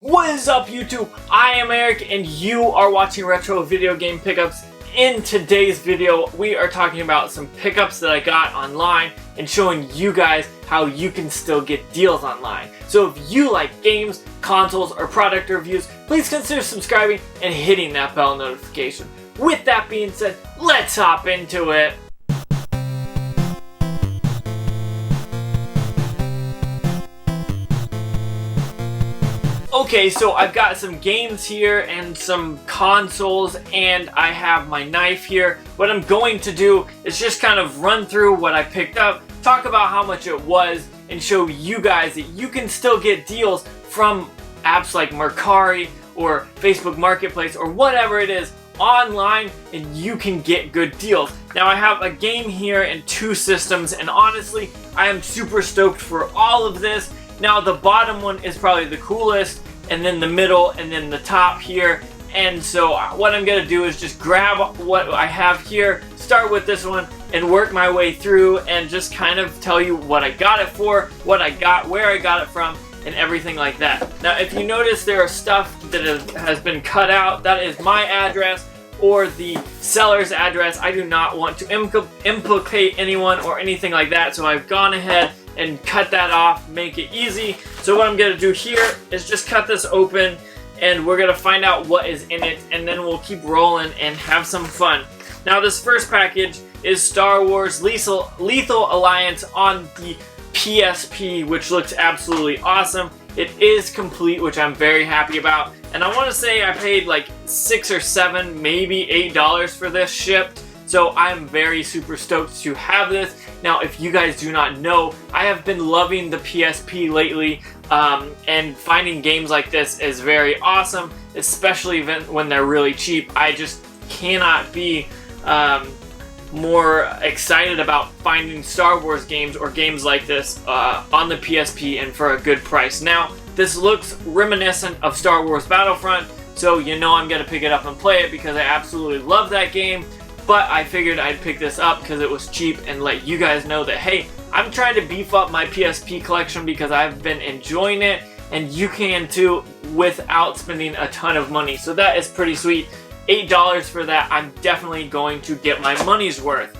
What is up, YouTube? I am Eric and you are watching Retro Video Game Pickups. In today's video, we are talking about some pickups that I got online and showing you guys how you can still get deals online. So if you like games, consoles, or product reviews, please consider subscribing and hitting that bell notification. With that being said, let's hop into it. Okay, so I've got some games here and some consoles, and I have my knife here. What I'm going to do is just kind of run through what I picked up, talk about how much it was, and show you guys that you can still get deals from apps like Mercari or Facebook Marketplace or whatever it is online, and you can get good deals. Now I have a game here and two systems, and honestly, I am super stoked for all of this. Now the bottom one is probably the coolest, and then the middle, and then the top here. And so what I'm gonna do is just grab what I have here, start with this one, and work my way through and just kind of tell you what I got it for, what I got, where I got it from, and everything like that. Now if you notice there are stuff that has been cut out, that is my address or the seller's address. I do not want to implicate anyone or anything like that, so I've gone ahead and cut that off, make it easy. So what I'm gonna do here is just cut this open, and we're gonna find out what is in it, and then we'll keep rolling and have some fun. Now this first package is Star Wars Lethal Alliance on the PSP, which looks absolutely awesome. It is complete, which I'm very happy about. And I wanna say I paid like $6 or $7, maybe $8 for this shipped. So I'm very super stoked to have this. Now, if you guys do not know, I have been loving the PSP lately, and finding games like this is very awesome, especially when they're really cheap. I just cannot be more excited about finding Star Wars games or games like this on the PSP and for a good price. Now, this looks reminiscent of Star Wars Battlefront, so you know I'm gonna pick it up and play it because I absolutely love that game. But I figured I'd pick this up because it was cheap and let you guys know that, hey, I'm trying to beef up my PSP collection because I've been enjoying it, and you can too without spending a ton of money. So that is pretty sweet. $8 for that. I'm definitely going to get my money's worth.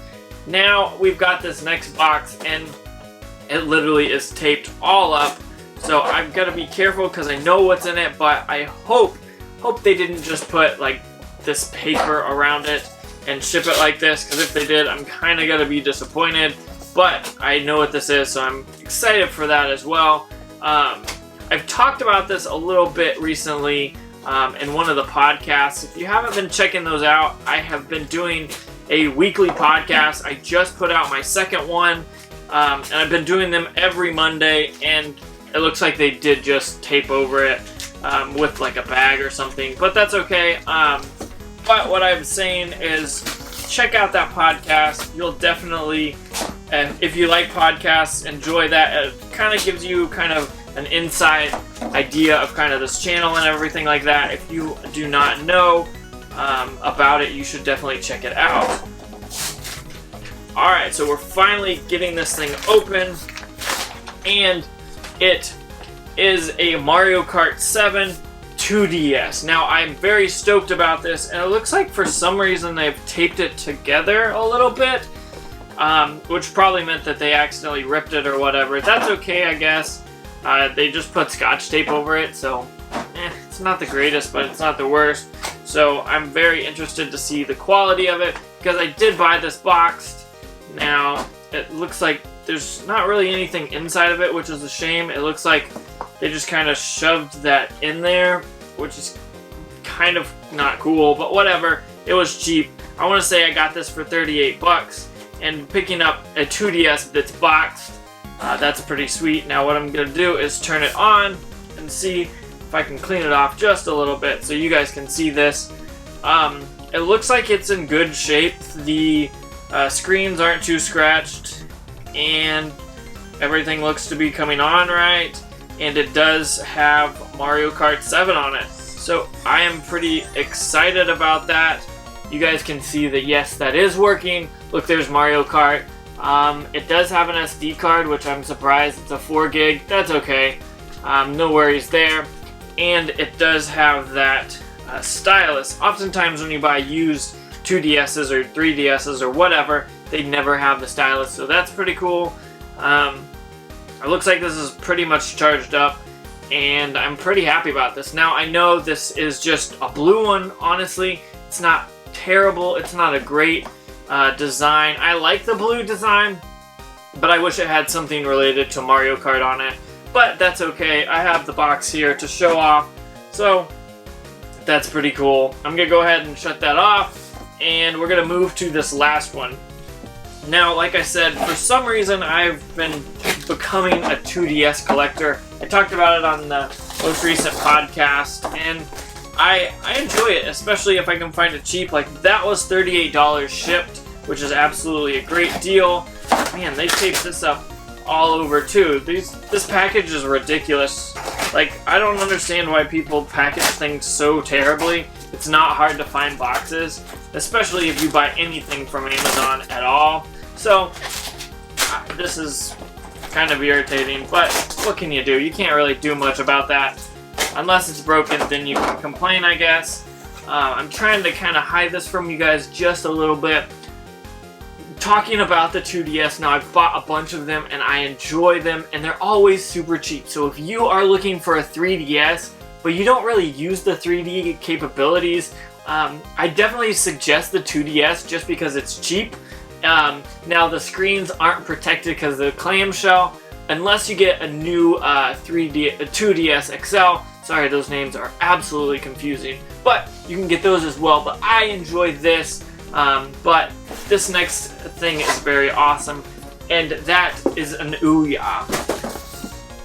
Now we've got this next box, and it literally is taped all up. So I've got to be careful because I know what's in it, but I hope they didn't just put like this paper around it and ship it like this, because if they did, I'm kind of gonna be disappointed. But I know what this is, so I'm excited for that as well. I've talked about this a little bit recently in one of the podcasts. If you haven't been checking those out, I have been doing a weekly podcast. I just put out my second one, and I've been doing them every Monday, and it looks like they did just tape over it with like a bag or something, but that's okay. But what I'm saying is, check out that podcast. You'll definitely, if you like podcasts, enjoy that. It kind of gives you kind of an inside idea of kind of this channel and everything like that. If you do not know about it, you should definitely check it out. Alright, so we're finally getting this thing open, and it is a Mario Kart 7 2DS. Now I'm very stoked about this, and it looks like for some reason they've taped it together a little bit, which probably meant that they accidentally ripped it or whatever. That's okay, I guess. They just put scotch tape over it, so it's not the greatest, but it's not the worst. So I'm very interested to see the quality of it, because I did buy this boxed. Now it looks like there's not really anything inside of it, which is a shame. It looks like they just kind of shoved that in there, which is kind of not cool, but whatever. It was cheap. I want to say I got this for 38 bucks, and picking up a 2DS that's boxed, that's pretty sweet. Now what I'm going to do is turn it on and see if I can clean it off just a little bit so you guys can see this. It looks like it's in good shape. The screens aren't too scratched, and everything looks to be coming on right. And it does have Mario Kart 7 on it. So I am pretty excited about that. You guys can see that yes, that is working. Look, there's Mario Kart. It does have an SD card, which I'm surprised. It's a 4 gig. That's okay. No worries there. and it does have that stylus. Oftentimes when you buy used 2DSs or 3DSs or whatever, they never have the stylus, so that's pretty cool. It looks like this is pretty much charged up, and I'm pretty happy about this. Now, I know this is just a blue one, honestly. It's not terrible, it's not a great design. I like the blue design, but I wish it had something related to Mario Kart on it. But that's okay, I have the box here to show off, so that's pretty cool. I'm gonna go ahead and shut that off, and we're gonna move to this last one. Now, like I said, for some reason I've been becoming a 2DS collector. I talked about it on the most recent podcast, and I enjoy it, especially if I can find it cheap. Like, that was $38 shipped, which is absolutely a great deal. Man, they taped this up all over too. This package is ridiculous. Like, I don't understand why people package things so terribly. It's not hard to find boxes, especially if you buy anything from Amazon at all. So, this is kind of irritating, but what can you do? You can't really do much about that. Unless it's broken, then you can complain, I guess. I'm trying to kind of hide this from you guys just a little bit. Talking about the 2DS now, I've bought a bunch of them and I enjoy them, and they're always super cheap. So if you are looking for a 3DS, but you don't really use the 3D capabilities, I definitely suggest the 2DS just because it's cheap. Now the screens aren't protected because of the clamshell, unless you get a new 2DS XL. Sorry, those names are absolutely confusing, but you can get those as well. But I enjoy this, but this next thing is very awesome, and that is an Ouya.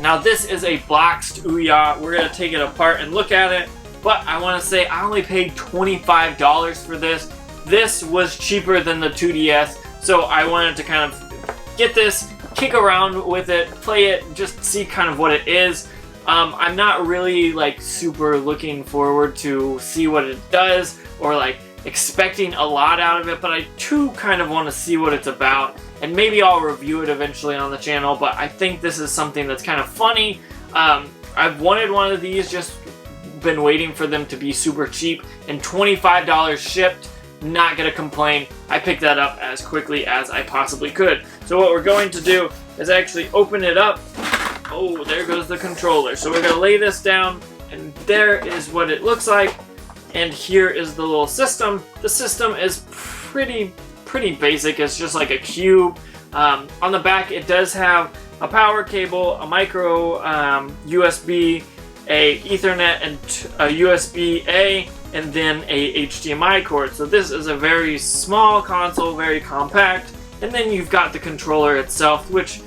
Now this is a boxed Ouya. We're going to take it apart and look at it, but I want to say I only paid $25 for this. This was cheaper than the 2DS, so I wanted to kind of get this, kick around with it, play it, just see kind of what it is. I'm not really like super looking forward to see what it does, or like expecting a lot out of it, but I too kind of want to see what it's about, and maybe I'll review it eventually on the channel. But I think this is something that's kind of funny. I've wanted one of these, just been waiting for them to be super cheap, and $25 shipped, not gonna complain. I picked that up as quickly as I possibly could. So what we're going to do is actually open it up. Oh, there goes the controller. So we're gonna lay this down, and there is what it looks like. And here is the little system. The system is pretty basic. It's just like a cube. On the back, it does have a power cable, a micro USB, a Ethernet, and a USB-A, and then a HDMI cord. So this is a very small console, very compact. And then you've got the controller itself, which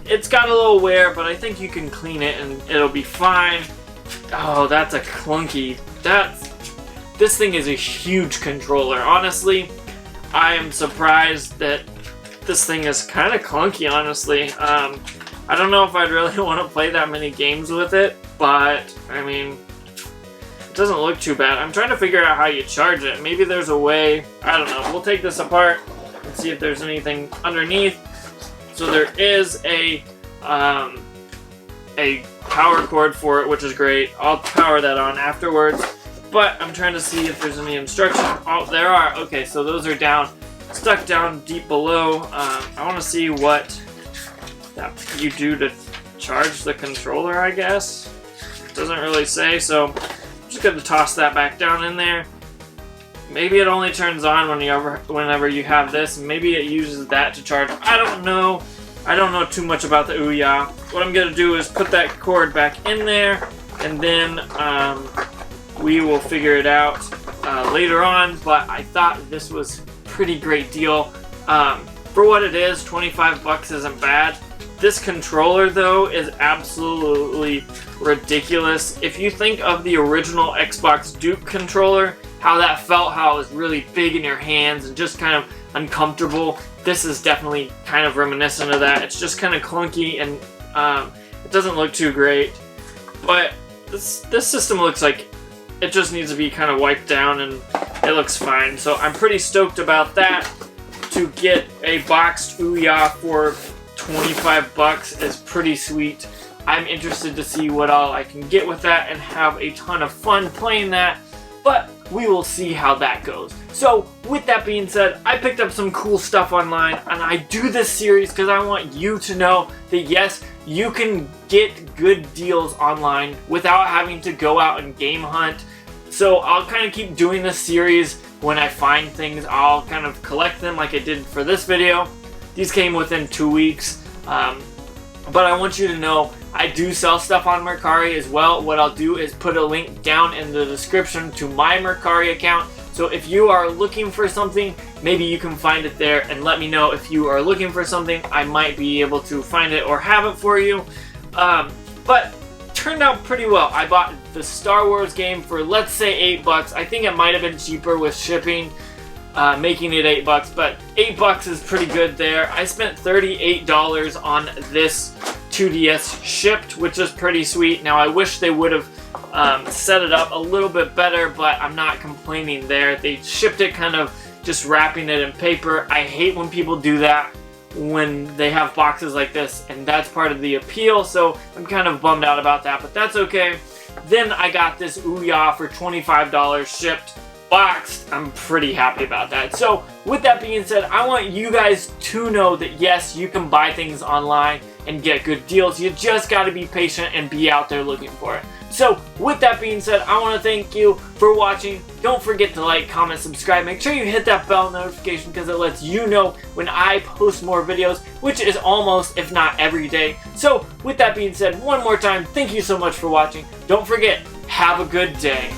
it's got a little wear, but I think you can clean it and it'll be fine. Oh, that's a clunky. This thing is a huge controller. Honestly, I am surprised that this thing is kind of clunky, honestly. I don't know if I'd really want to play that many games with it, but I mean, it doesn't look too bad. I'm trying to figure out how you charge it. Maybe there's a way. I don't know. We'll take this apart and see if there's anything underneath. So there is a power cord for it, which is great. I'll power that on afterwards. But I'm trying to see if there's any instructions. Oh, there are. Okay, so those are down, stuck down deep below. I want to see what that you do to charge the controller, I guess. It doesn't really say, so I'm just going to toss that back down in there. Maybe it only turns on whenever you have this. Maybe it uses that to charge. I don't know. I don't know too much about the Ouya. What I'm going to do is put that cord back in there, and then we will figure it out later on. But I thought this was a pretty great deal. For what it is, 25 bucks isn't bad. This controller, though, is absolutely ridiculous. If you think of the original Xbox Duke controller, how that felt, how it was really big in your hands and just kind of uncomfortable, this is definitely kind of reminiscent of that. It's just kind of clunky, and it doesn't look too great. But this system looks like it just needs to be kind of wiped down, and it looks fine. So I'm pretty stoked about that. To get a boxed Ouya for 25 bucks is pretty sweet. I'm interested to see what all I can get with that and have a ton of fun playing that, but we will see how that goes. So with that being said, I picked up some cool stuff online, and I do this series because I want you to know that yes, you can get good deals online without having to go out and game hunt. So I'll kind of keep doing this series. When I find things, I'll kind of collect them like I did for this video. These came within 2 weeks, but I want you to know I do sell stuff on Mercari as well. What I'll do is put a link down in the description to my Mercari account. So if you are looking for something, maybe you can find it there, and let me know if you are looking for something. I might be able to find it or have it for you. But turned out pretty well. I bought the Star Wars game for, let's say, $8. I think it might have been cheaper with shipping, making it $8, but $8 is pretty good there. I spent $38 on this 2DS shipped, which is pretty sweet. Now I wish they would have set it up a little bit better, but I'm not complaining there. They shipped it kind of just wrapping it in paper. I hate when people do that when they have boxes like this, and that's part of the appeal, so I'm kind of bummed out about that, but that's okay. Then I got this Ouya for $25 shipped, boxed. I'm pretty happy about that. So with that being said, I want you guys to know that yes, you can buy things online and get good deals. You just got to be patient and be out there looking for it. So with that being said, I want to thank you for watching. Don't forget to like, comment, subscribe. Make sure you hit that bell notification because it lets you know when I post more videos, which is almost, if not every day. So with that being said, one more time, thank you so much for watching. Don't forget, have a good day.